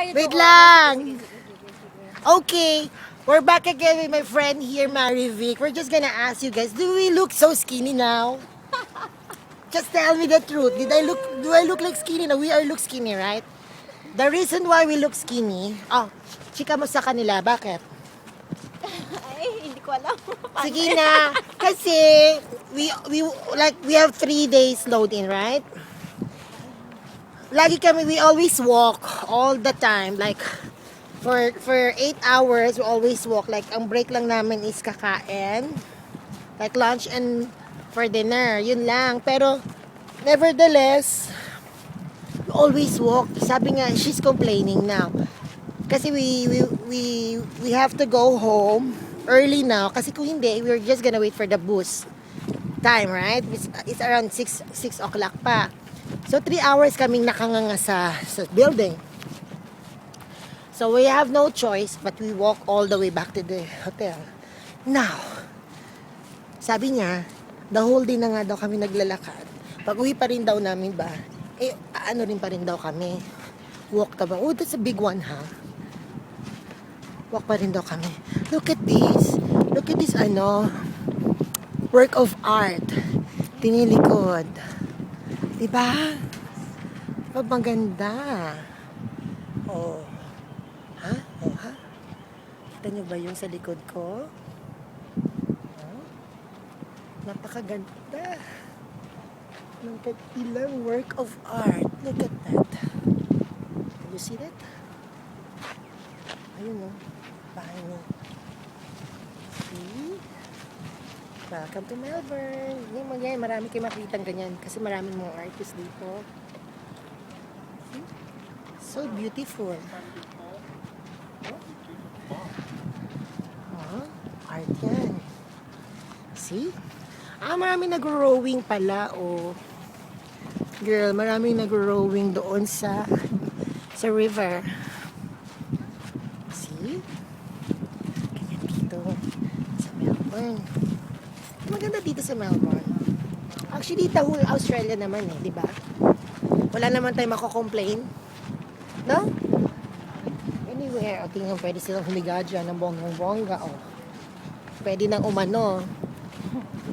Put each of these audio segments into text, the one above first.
tayo Wait doon. lang. Sige, sige, sige, sige. Okay, we're back again with my friend here, Mary Vic. We're just gonna ask you guys, do we look so skinny now? Just tell me the truth. Do I look like skinny? No, we are look skinny, right? The reason why we look skinny, chika mo sa kanila, bakit? Ay, hindi ko alam. Sige na, kasi we have 3 days load in, right? Lagi kami, we always walk all the time, like for 8 hours we always walk, like ang break lang namin is kakain, like lunch and for dinner, yun lang. Pero nevertheless we always walk. Sabi nga, she's complaining now kasi we have to go home early now, kasi kung hindi we're just gonna wait for the bus time, right? It's around 6 o'clock pa. So 3 hours kaming nakanganga sa building. So we have no choice but we walk all the way back to the hotel. Now, sabi niya, the whole day na nga daw kami naglalakad. Pag uwi pa rin daw namin ba, ano rin pa rin daw kami. Walk ka ba? Oh, that's a big one, ha? Walk pa rin daw kami. Look at this. Look at this, work of art. Tinilikod. Diba? Maganda. Oh. Ha? Oh, ha? Kita niyo ba yung sa likod ko? Oh. Napakaganda. Look at ilang work of art. Look at that. Can you see that? Ayun, oh. Bahay niya. See? Welcome to Melbourne. Yung mga marami kayo makikita ganyan kasi maraming mga artists dito. See? So beautiful. Art yan. See? Maraming nag-rowing pala, oh. Girl, maraming nag-rowing doon sa river. See? Ganyan dito sa Melbourne. Maganda dito sa Melbourne. Actually, the whole Australia naman di ba? Wala naman tayo mako-complain. No? Anywhere, tingnan, pwede silang humiga dyan ng bonggang-bongga, oh. Pwede nang umano.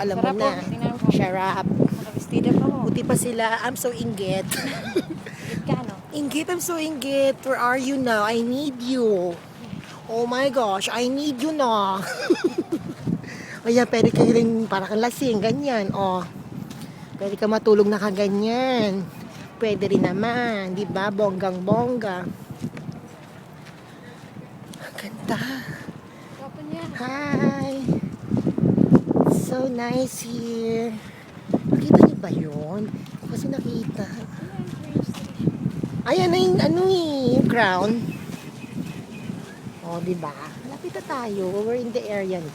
Alam mo Sarap, na. oh. Tingnan mo. Sharap. Nakabistida pa mo. Buti pa sila. I'm so inggit. Higit ka, no? Inggit, I'm so inggit. Where are you now? I need you. Oh my gosh, I need you na. Kaya pwede kayo rin para kang lasing, ganyan. Oh. Pwede ka matulog na kaganyan. Pwede rin naman, di ba? Bonggang-bongga. Ang ganda. Kapan yan? Hi! So nice here. Nakita niyo ba yun? Kasi nakita. Ayan na yung yung crown. O, diba? Malapit na tayo. We're in the area na.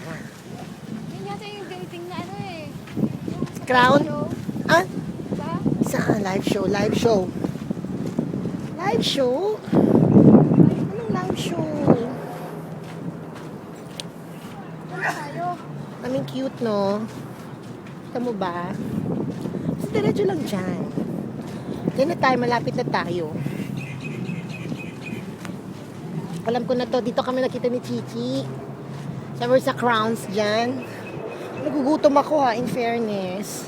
Yan yata yung dating na Yung sa Crown? show, Ah? diba? Saan? Live show. Live show. Live show? Anong live show? Ano tayo? Kaming cute, no? Kita mo ba? Basta diretso lang dyan. Diyan na tayo, malapit na tayo. Alam ko na to, dito kami nakita ni Chichi. Sabi sa Crowns dyan. Nagugutom ako, ha, in fairness.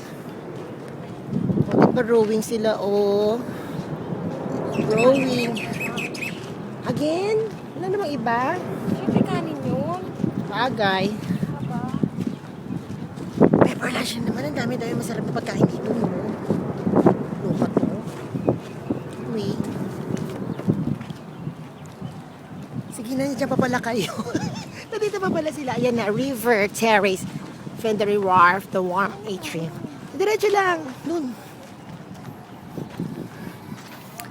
O, diba rowing sila, oh. Rowing. Again? Wala namang iba? Siyempre kanin yun. Bagay. Aba. Pepper lunch na naman. Ang dami-dami masarap na pagkain dito, no? Lupa to. Wait. Sige na, dyan pa pala kayo. Nandito pa pala sila. Ayan na, River Terrace, Fendery Wharf, the Warm Atrium. Diretso lang. Doon.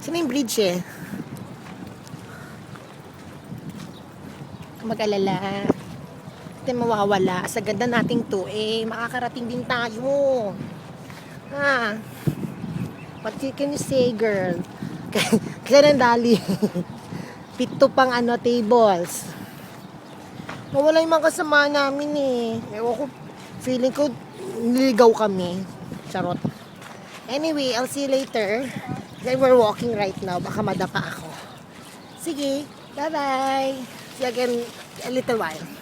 Saan yung bridge eh? Mag-alala. Hindi mawawala. Sa ganda nating to, makakarating din tayo. What can you say, girl? Kasi nandali. Pito pang tables. Nawala yung mga kasama namin Ewan ko, feeling ko, niligaw kami. Charot. Anyway, I'll see you later. Then we're walking right now. Baka madapa ako. Sige, bye-bye. See you again a little while.